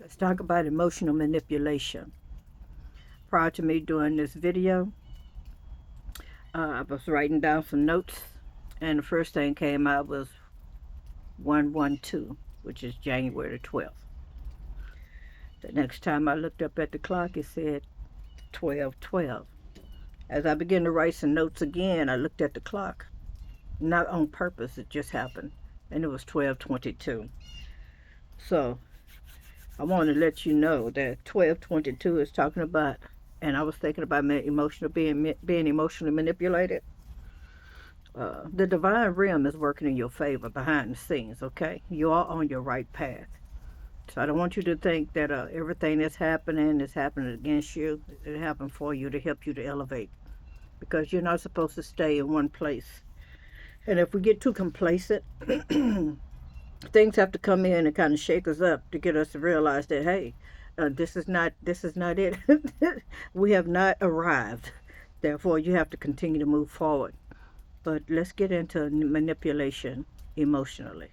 Let's talk about emotional manipulation. Prior to me doing this video, I was writing down some notes, and the first thing came out was 112, which is January the 12th. The next time I looked up at the clock, it said 12:12. As I began to write some notes again, I looked at the clock. Not on purpose, it just happened, and it was 12:22. So I want to let you know that 12:22 is talking about, and I was thinking about being emotionally manipulated. The divine realm is working in your favor behind the scenes. Okay, you are on your right path. So I don't want you to think that everything that's happening is happening against you. It happened for you to help you to elevate, because you're not supposed to stay in one place. And if we get too complacent, things have to come in and kind of shake us up to get us to realize that, hey, this is not it. We have not arrived. Therefore, you have to continue to move forward. But let's get into manipulation emotionally.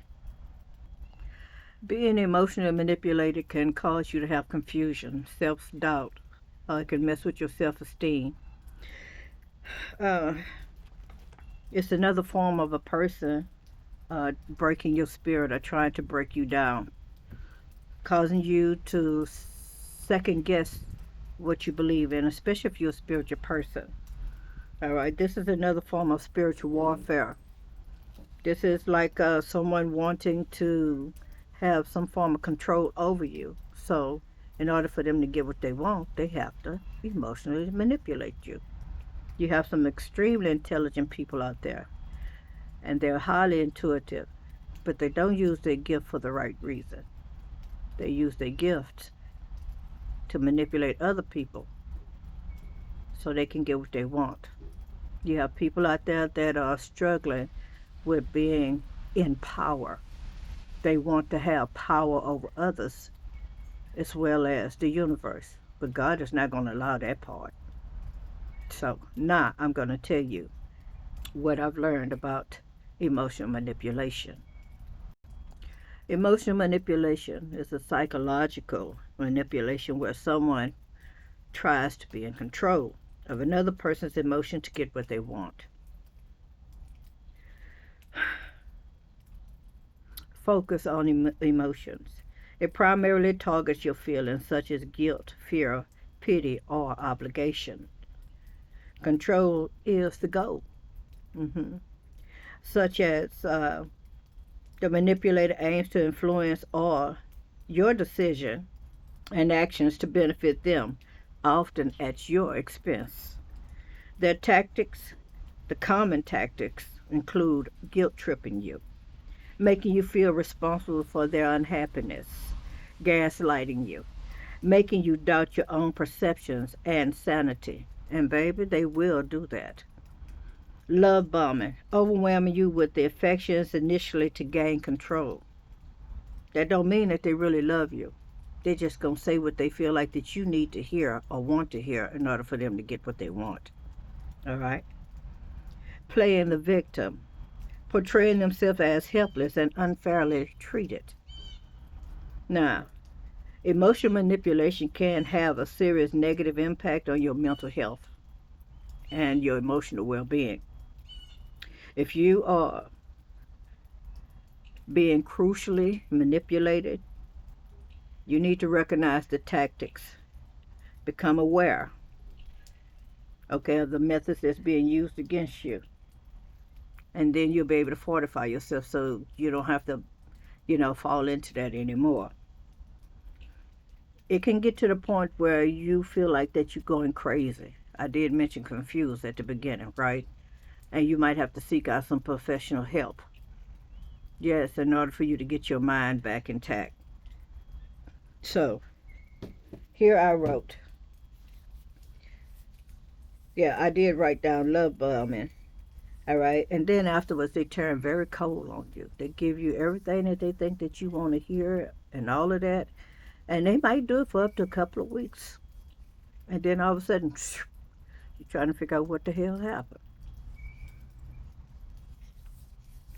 Being emotionally manipulated can cause you to have confusion, self-doubt. It can mess with your self-esteem. Uh, it's another form of a person breaking your spirit or trying to break you down, causing you to second guess what you believe in, especially if you're a spiritual person. All right, this is another form of spiritual warfare. This is like someone wanting to have some form of control over you. So, in order for them to get what they want, they have to emotionally manipulate you. You have some extremely intelligent people out there, and they're highly intuitive, but they don't use their gift for the right reason. They use their gift to manipulate other people so they can get what they want. You have people out there that are struggling with being in power. They want to have power over others as well as the universe. But God is not going to allow that part. So now I'm going to tell you what I've learned about emotional manipulation. Emotional manipulation is a psychological manipulation where someone tries to be in control of another person's emotion to get what they want. Focus on emotions. It primarily targets your feelings such as guilt, fear, pity, or obligation. Control is the goal. hmm Such as the manipulator aims to influence or your decision and actions to benefit them, often at your expense. Their tactics, the common tactics, include guilt tripping you, making you feel responsible for their unhappiness, gaslighting you, making you doubt your own perceptions and sanity. And baby, they will do that. Love bombing, overwhelming you with the affections initially to gain control. That don't mean that they really love you. They're just gonna say what they feel like that you need to hear or want to hear in order for them to get what they want. All right? Playing the victim, portraying themselves as helpless and unfairly treated. Now, emotional manipulation can have a serious negative impact on your mental health and your emotional well being. If you are being crucially manipulated, you need to recognize the tactics, become aware, okay, of the methods that's being used against you. And then you'll be able to fortify yourself so you don't have to, fall into that anymore. It can get to the point where you feel like that you're going crazy. I did mention confused at the beginning, right? And you might have to seek out some professional help. Yes, in order for you to get your mind back intact. So, here I wrote. Yeah, I did write down love bombing. All right. And then afterwards, they turn very cold on you. They give you everything that they think that you want to hear and all of that. And they might do it for up to a couple of weeks. And then all of a sudden, you're trying to figure out what the hell happened.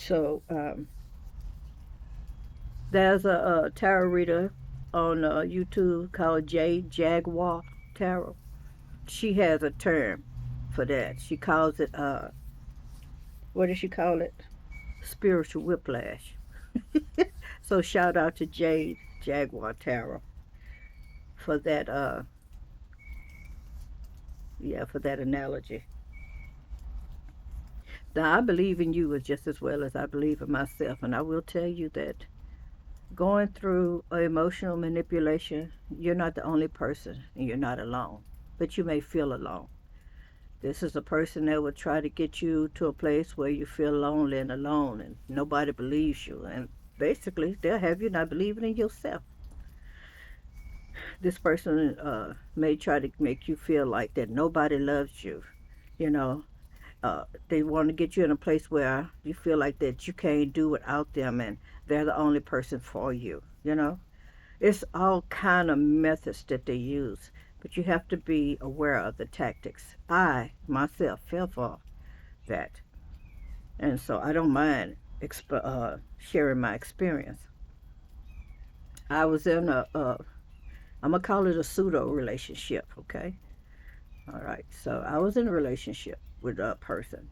So, there's a tarot reader on YouTube called Jade Jaguar Tarot. She has a term for that. She calls it what does she call it? Spiritual whiplash. So shout out to Jade Jaguar Tarot for that for that analogy. Now I believe in you just as well as I believe in myself, and I will tell you that going through emotional manipulation, you're not the only person and you're not alone, but you may feel alone. This is a person that will try to get you to a place where you feel lonely and alone and nobody believes you. And basically, they'll have you not believing in yourself. This person may try to make you feel like that nobody loves you. You know, they want to get you in a place where you feel like that you can't do without them and they're the only person for you. It's all kind of methods that they use, but you have to be aware of the tactics. I myself fell for that, and so I don't mind sharing my experience. I was in I'm gonna call it a pseudo relationship, okay? All right, so I was in a relationship with a person,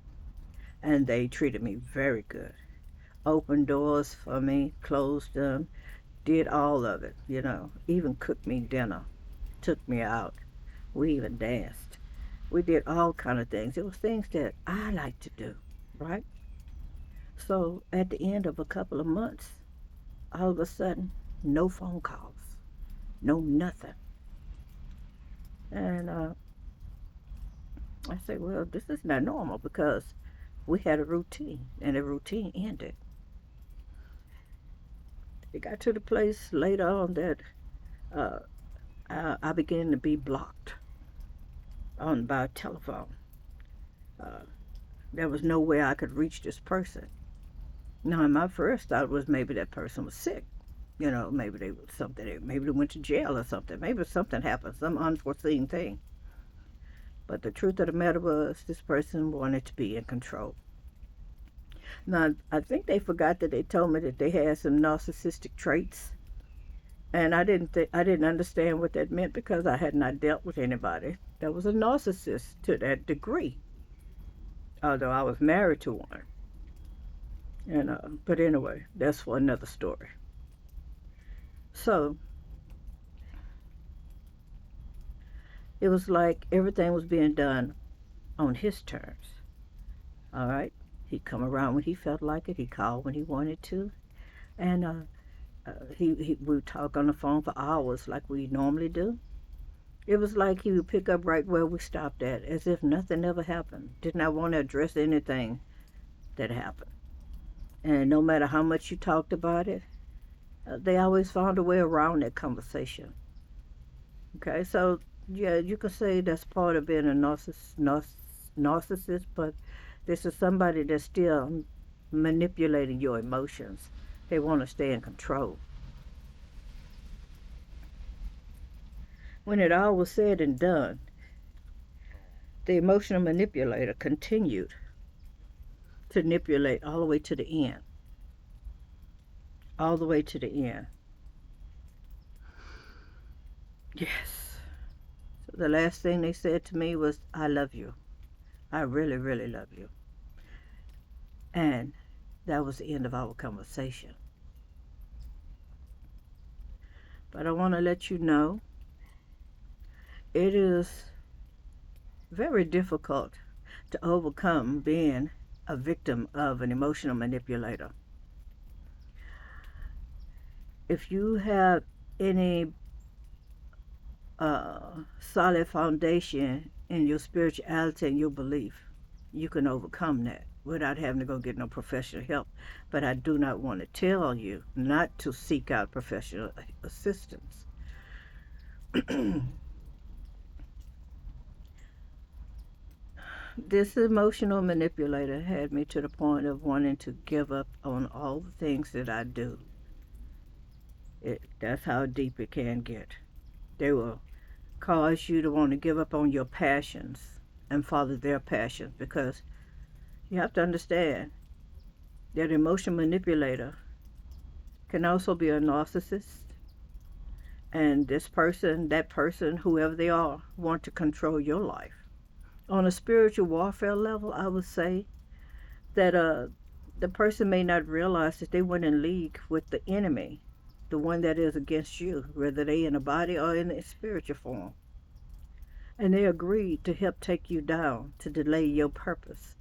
and they treated me very good. Opened doors for me, closed them, did all of it, even cooked me dinner, took me out. We even danced. We did all kind of things. It was things that I like to do, right? So at the end of a couple of months, all of a sudden, no phone calls, no nothing. And I said, well, this is not normal because we had a routine, and the routine ended. It got to the place later on that uh, I began to be blocked on by telephone. Uh, there was no way I could reach this person. Now, in my first thought was maybe that person was sick. Maybe they was something. Maybe they went to jail or something. Maybe something happened, some unforeseen thing. But the truth of the matter was, this person wanted to be in control. Now, I think they forgot that they told me that they had some narcissistic traits, and I didn't understand what that meant because I had not dealt with anybody that was a narcissist to that degree. Although I was married to one, but anyway, that's for another story. So it was like everything was being done on his terms. All right, he'd come around when he felt like it. He called when he wanted to, and he we would talk on the phone for hours like we normally do. It was like he would pick up right where we stopped at, as if nothing ever happened. Did not want to address anything that happened. And no matter how much you talked about it, they always found a way around that conversation. Okay, so yeah, you could say that's part of being a narcissist, but this is somebody that's still manipulating your emotions. They want to stay in control. When it all was said and done, the emotional manipulator continued to manipulate all the way to the end. All the way to the end. Yes. So the last thing they said to me was, I love you. I really, really love you. And that was the end of our conversation. But I want to let you know it is very difficult to overcome being a victim of an emotional manipulator. If you have any solid foundation in your spirituality and your belief, you can overcome that without having to go get no professional help. But I do not want to tell you not to seek out professional assistance. This emotional manipulator had me to the point of wanting to give up on all the things that I do. That's how deep it can get. They will cause you to want to give up on your passions and follow their passions, because you have to understand that an emotional manipulator can also be a narcissist, And this person, that person, whoever they are, want to control your life. On a spiritual warfare level, I would say that the person may not realize that they went in league with the enemy, the one that is against you, whether they in a body or in a spiritual form. And they agreed to help take you down, to delay your purpose.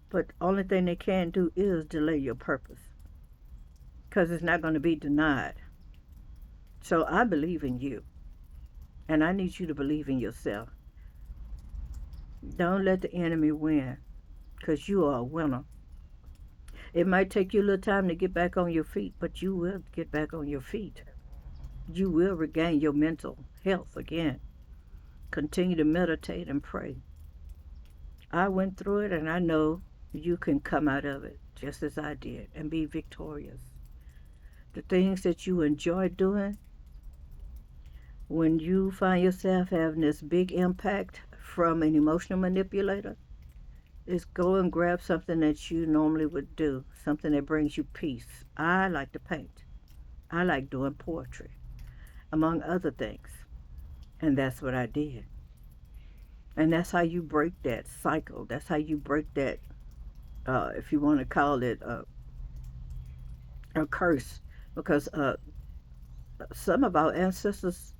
But only thing they can do is delay your purpose, because it's not going to be denied. So I believe in you, and I need you to believe in yourself. Don't let the enemy win, because you are a winner. It might take you a little time to get back on your feet, but you will get back on your feet. You will regain your mental health again. Continue to meditate and pray. I went through it, and I know you can come out of it just as I did and be victorious. The things that you enjoy doing, when you find yourself having this big impact from an emotional manipulator, is go and grab something that you normally would do, something that brings you peace. I like to paint. I like doing poetry, among other things. And that's what I did. And that's how you break that cycle. That's how you break that, if you want to call it a curse. Because some of our ancestors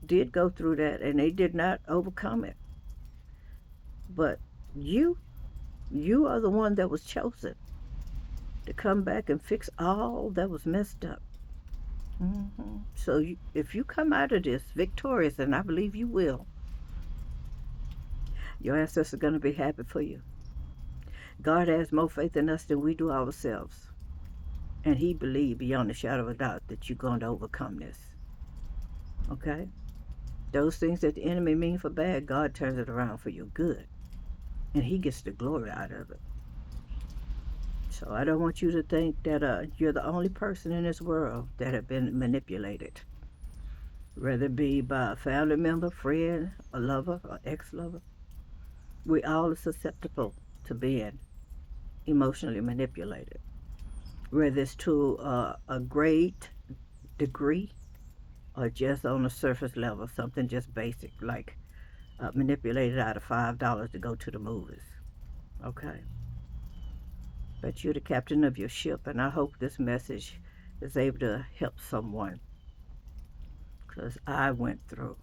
did go through that and they did not overcome it. But you, you are the one that was chosen to come back and fix all that was messed up. So if you come out of this victorious, and I believe you will, your ancestors are going to be happy for you. God has more faith in us than we do ourselves. And he believed beyond a shadow of a doubt that you're going to overcome this. Okay? Those things that the enemy mean for bad, God turns it around for your good. And he gets the glory out of it. So I don't want you to think that you're the only person in this world that have been manipulated. Whether it be by a family member, friend, a lover, or ex-lover. We all are susceptible to being emotionally manipulated. Whether it's to a great degree or just on a surface level, something just basic, like manipulated out of $5 to go to the movies. Okay? But you're the captain of your ship, and I hope this message is able to help someone. Because I went through,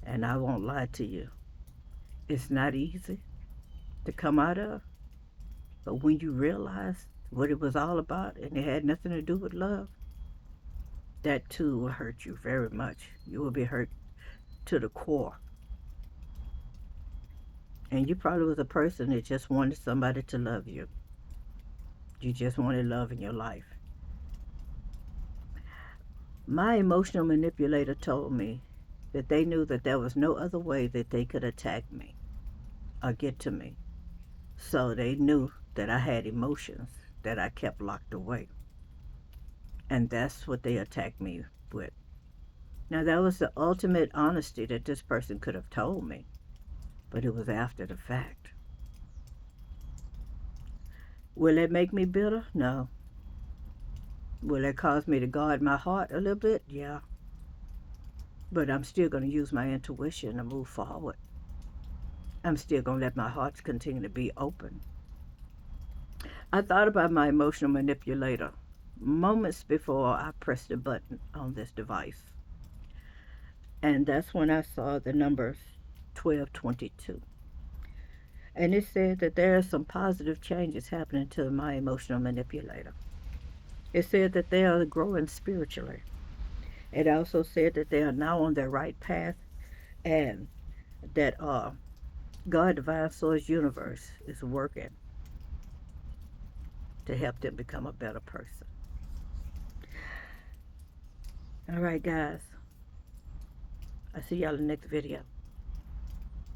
and I won't lie to you. It's not easy to come out of, but when you realize what it was all about and it had nothing to do with love, that too will hurt you very much. You will be hurt to the core. And you probably was a person that just wanted somebody to love you. You just wanted love in your life. My emotional manipulator told me that they knew that there was no other way that they could attack me or get to me. So they knew that I had emotions that I kept locked away. And that's what they attacked me with. Now, that was the ultimate honesty that this person could have told me, but it was after the fact. Will it make me bitter? No. Will it cause me to guard my heart a little bit? Yeah. But I'm still going to use my intuition to move forward. I'm still going to let my heart continue to be open. I thought about my emotional manipulator moments before I pressed the button on this device. And that's when I saw the numbers 1222. And it said that there are some positive changes happening to my emotional manipulator. It said that they are growing spiritually. It also said that they are now on their right path and that God, Divine Source Universe, is working to help them become a better person. All right, guys. I'll see y'all in the next video.